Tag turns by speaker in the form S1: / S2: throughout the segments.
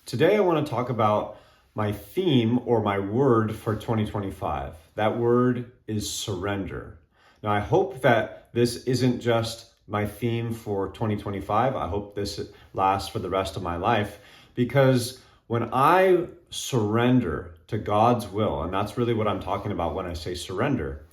S1: Today I want to talk about my theme or my word for 2025. That word is surrender. Now I hope that this isn't just my theme for 2025. I hope this lasts for the rest of my life, because when I surrender to God's will, and that's really what I'm talking about when I say surrender,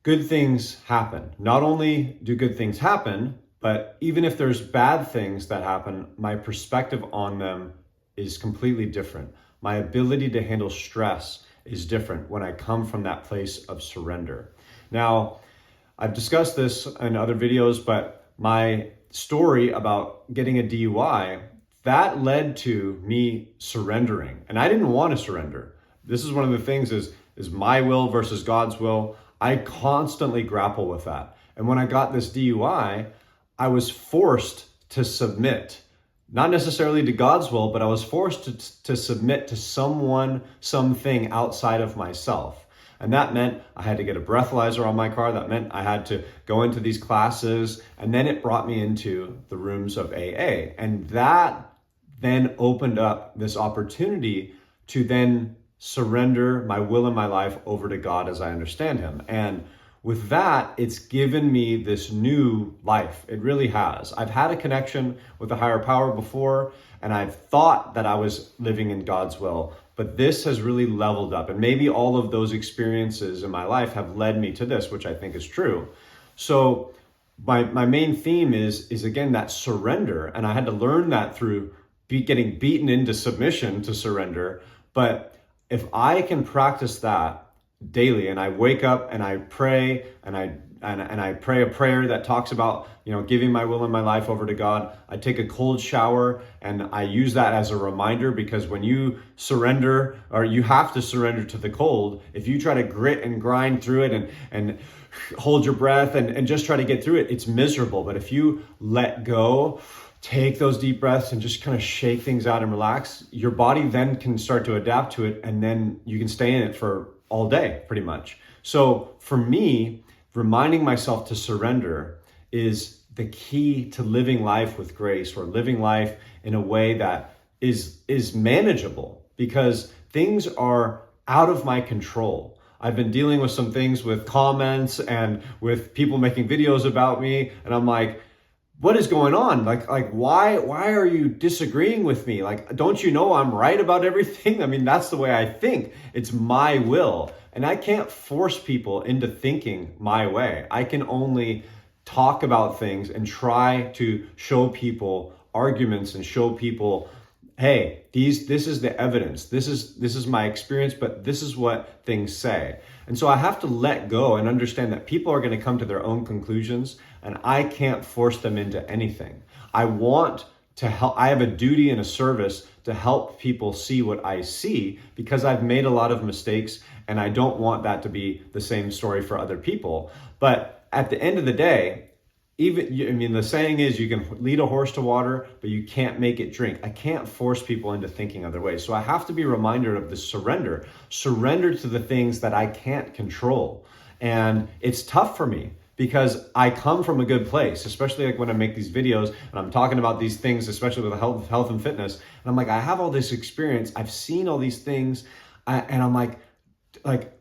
S1: good things happen. Not only do good things happen, but even if there's bad things that happen, my perspective on them is completely different. My ability to handle stress is different when I come from that place of surrender. Now, I've discussed this in other videos, but my story about getting a DUI, that led to me surrendering. And I didn't want to surrender. This is one of the things is my will versus God's will. I constantly grapple with that. And when I got this DUI, I was forced to submit, not necessarily to God's will, but I was forced to submit to someone, something outside of myself. And that meant I had to get a breathalyzer on my car. That meant I had to go into these classes. And then it brought me into the rooms of AA. And that then opened up this opportunity to then surrender my will and my life over to God as I understand Him. And with that, it's given me this new life. It really has. I've had a connection with a higher power before, and I've thought that I was living in God's will, but this has really leveled up. And maybe all of those experiences in my life have led me to this, which I think is true. So my main theme is again, that surrender. And I had to learn that through getting beaten into submission to surrender. But if I can practice that daily, and I wake up and I pray and I pray a prayer that talks about, giving my will and my life over to God. I take a cold shower and I use that as a reminder, because when you surrender, or you have to surrender to the cold, if you try to grit and grind through it and hold your breath and just try to get through it, it's miserable. But if you let go, take those deep breaths and just kind of shake things out and relax, your body then can start to adapt to it, and then you can stay in it for all day, pretty much. So for me, reminding myself to surrender is the key to living life with grace, or living life in a way that is manageable, because things are out of my control. I've been dealing with some things with comments and with people making videos about me, and I'm like, what is going on? Like why are you disagreeing with me? Like, don't you know I'm right about everything? I mean, that's the way I think. It's my will. And I can't force people into thinking my way. I can only talk about things and try to show people arguments and show people, hey, this is the evidence. This is my experience, but this is what things say. And so I have to let go and understand that people are going to come to their own conclusions, and I can't force them into anything. I want to help. I have a duty and a service to help people see what I see, because I've made a lot of mistakes, and I don't want that to be the same story for other people. But at the end of the day, the saying is, you can lead a horse to water, but you can't make it drink. I can't force people into thinking other ways. So I have to be reminded of this surrender to the things that I can't control. And it's tough for me, because I come from a good place, especially like when I make these videos and I'm talking about these things, especially with health and fitness. And I'm like, I have all this experience. I've seen all these things. And I'm like,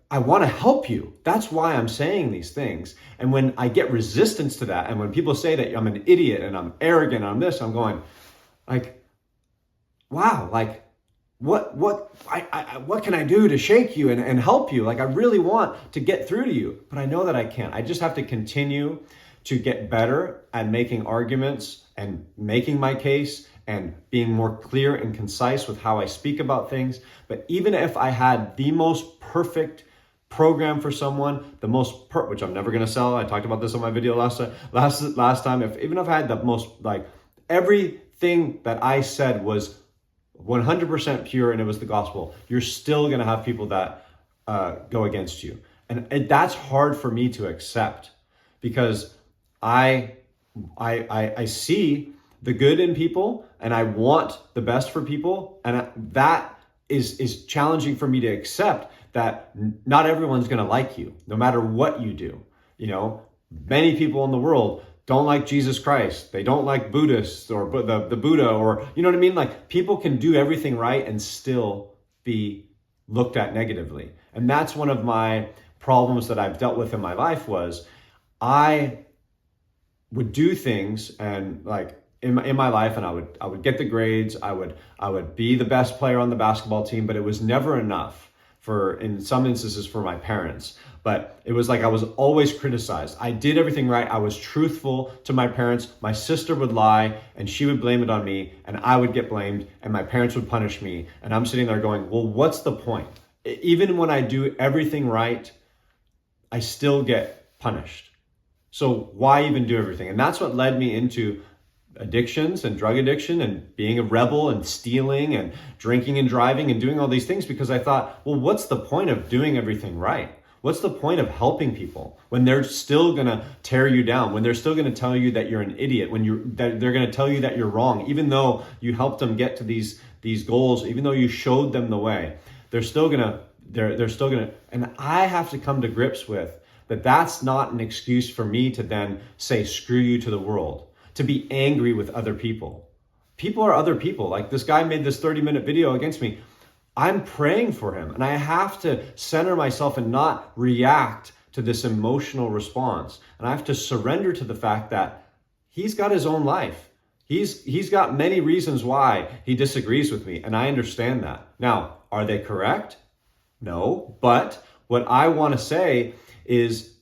S1: I want to help you. That's why I'm saying these things. And when I get resistance to that, and when people say that I'm an idiot and I'm arrogant and I'm this, I'm going like, wow, like what can I do to shake you and help you? Like, I really want to get through to you, but I know that I can't. I just have to continue to get better at making arguments and making my case and being more clear and concise with how I speak about things. But even if I had the most perfect program for someone, which I'm never gonna sell. I talked about this on my video last time. Even if I had the most, everything that I said was 100% pure and it was the gospel, you're still gonna have people that go against you. And that's hard for me to accept, because I see the good in people and I want the best for people. And that is challenging for me to accept, that not everyone's going to like you, no matter what you do. Many people in the world don't like Jesus Christ. They don't like Buddhists or the Buddha, or, you know what I mean? Like, people can do everything right and still be looked at negatively. And that's one of my problems that I've dealt with in my life. Was I would do things, and like in my life, and I would get the grades, I would be the best player on the basketball team, but it was never enough for, in some instances, for my parents. But it was like I was always criticized. I did everything right. I was truthful to my parents. My sister would lie and she would blame it on me, and I would get blamed, and my parents would punish me. And I'm sitting there going, well, what's the point? Even when I do everything right, I still get punished. So why even do everything? And that's what led me into addictions and drug addiction and being a rebel and stealing and drinking and driving and doing all these things, because I thought, well, what's the point of doing everything right? What's the point of helping people when they're still going to tear you down, when they're still going to tell you that you're an idiot, that they're going to tell you that you're wrong, even though you helped them get to these goals, even though you showed them the way, they're still going to, and I have to come to grips with that. That's not an excuse for me to then say, screw you to the world, to be angry with other people. People are other people. Like, this guy made this 30-minute video against me. I'm praying for him, and I have to center myself and not react to this emotional response. And I have to surrender to the fact that he's got his own life. He's got many reasons why he disagrees with me, and I understand that. Now, are they correct? No, but what I want to say is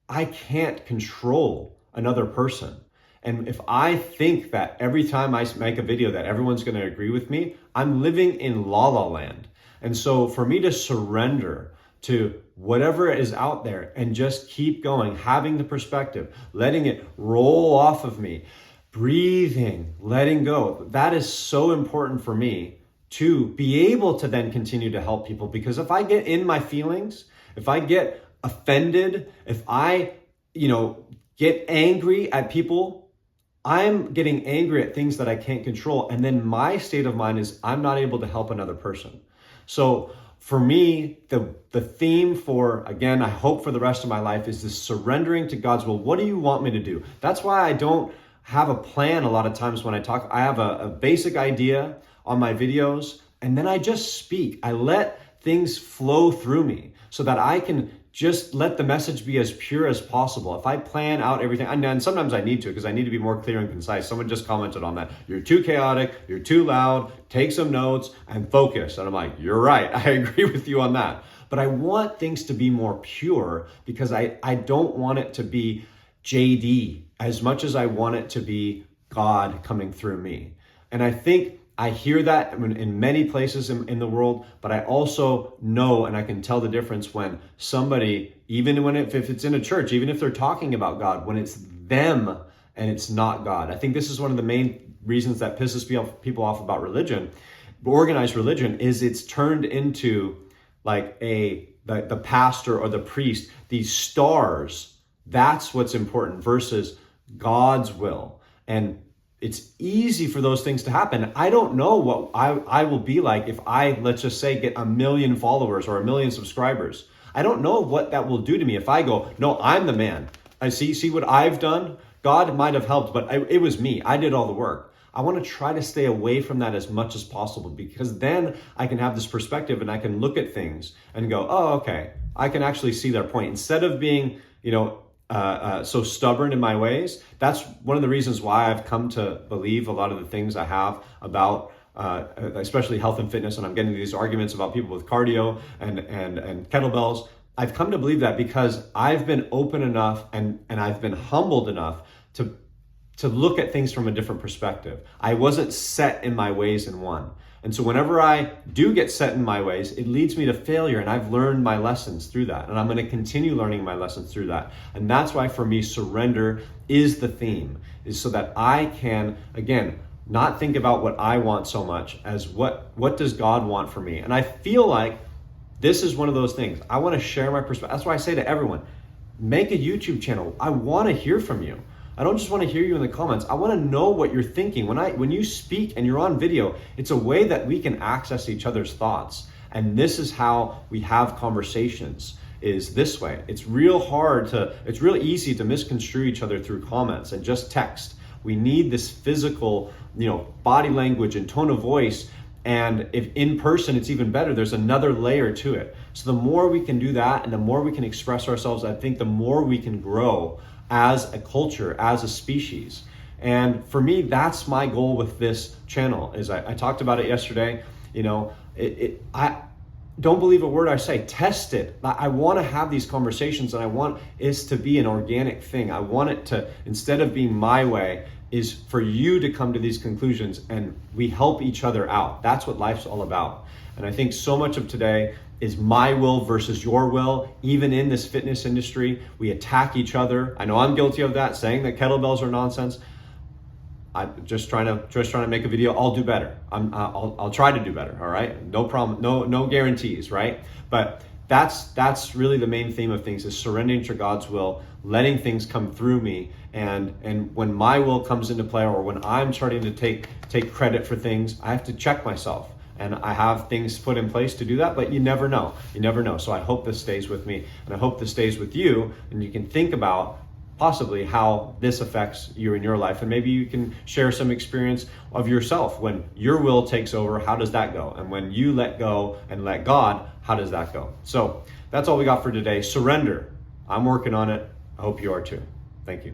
S1: I can't control another person. And if I think that every time I make a video that everyone's going to agree with me, I'm living in la la land. And so for me to surrender to whatever is out there and just keep going, having the perspective, letting it roll off of me, breathing, letting go, that is so important for me to be able to then continue to help people. Because if I get in my feelings, if I get offended, if I, get angry at people, I'm getting angry at things that I can't control. And then my state of mind is I'm not able to help another person. So for me, the theme for, again, I hope for the rest of my life, is this surrendering to God's will. What do you want me to do? That's why I don't have a plan a lot of times when I talk. I have a basic idea on my videos, and then I just speak. I let things flow through me so that I can just let the message be as pure as possible. If I plan out everything, and sometimes I need to, because I need to be more clear and concise. Someone just commented on that. You're too chaotic, you're too loud, take some notes and focus. And I'm like, you're right. I agree with you on that. But I want things to be more pure, because I don't want it to be JD as much as I want it to be God coming through me. And I think I hear that in many places in the world, but I also know, and I can tell the difference when somebody, even if it's in a church, even if they're talking about God, when it's them and it's not God. I think this is one of the main reasons that pisses people off about religion, organized religion, is it's turned into like the pastor or the priest, these stars. That's what's important versus God's will. And it's easy for those things to happen. I don't know what I will be like if I, let's just say, get 1 million followers or 1 million subscribers. I don't know what that will do to me if I go, no, I'm the man. I see what I've done. God might have helped, but it was me. I did all the work. I want to try to stay away from that as much as possible, because then I can have this perspective and I can look at things and go, oh, okay, I can actually see their point. Instead of being, so stubborn in my ways. That's one of the reasons why I've come to believe a lot of the things I have about, especially health and fitness. And I'm getting these arguments about people with cardio and kettlebells. I've come to believe that because I've been open enough and I've been humbled enough to look at things from a different perspective. I wasn't set in my ways in one. And so whenever I do get set in my ways, it leads me to failure. And I've learned my lessons through that. And I'm going to continue learning my lessons through that. And that's why for me, surrender is the theme, is so that I can, again, not think about what I want so much as what does God want for me. And I feel like this is one of those things. I want to share my perspective. That's why I say to everyone, make a YouTube channel. I want to hear from you. I don't just want to hear you in the comments. I want to know what you're thinking. When you speak and you're on video, it's a way that we can access each other's thoughts. And this is how we have conversations. is this way. It's real easy to misconstrue each other through comments and just text. We need this physical, body language and tone of voice. And if in person, it's even better. There's another layer to it. So the more we can do that and the more we can express ourselves, I think the more we can grow as a culture, as a species. And for me, that's my goal with this channel. Is I talked about it yesterday. I don't believe a word I say. Test it. I want to have these conversations, and I want it to be an organic thing. I want it to, instead of being my way, is for you to come to these conclusions and we help each other out. That's what life's all about. And I think so much of today is my will versus your will. Even in this fitness industry, we attack each other. I know I'm guilty of that, saying that kettlebells are nonsense. I'm just trying to make a video. I'll do better. I'll try to do better. All right, no problem. No guarantees, right? But that's really the main theme of things, is surrendering to God's will, letting things come through me, and when my will comes into play, or when I'm starting to take credit for things, I have to check myself. And I have things put in place to do that, but you never know. So I hope this stays with me, and I hope this stays with you, and you can think about possibly how this affects you in your life. And maybe you can share some experience of yourself. When your will takes over, how does that go? And when you let go and let God, how does that go? So that's all we got for today. Surrender. I'm working on it. I hope you are too. Thank you.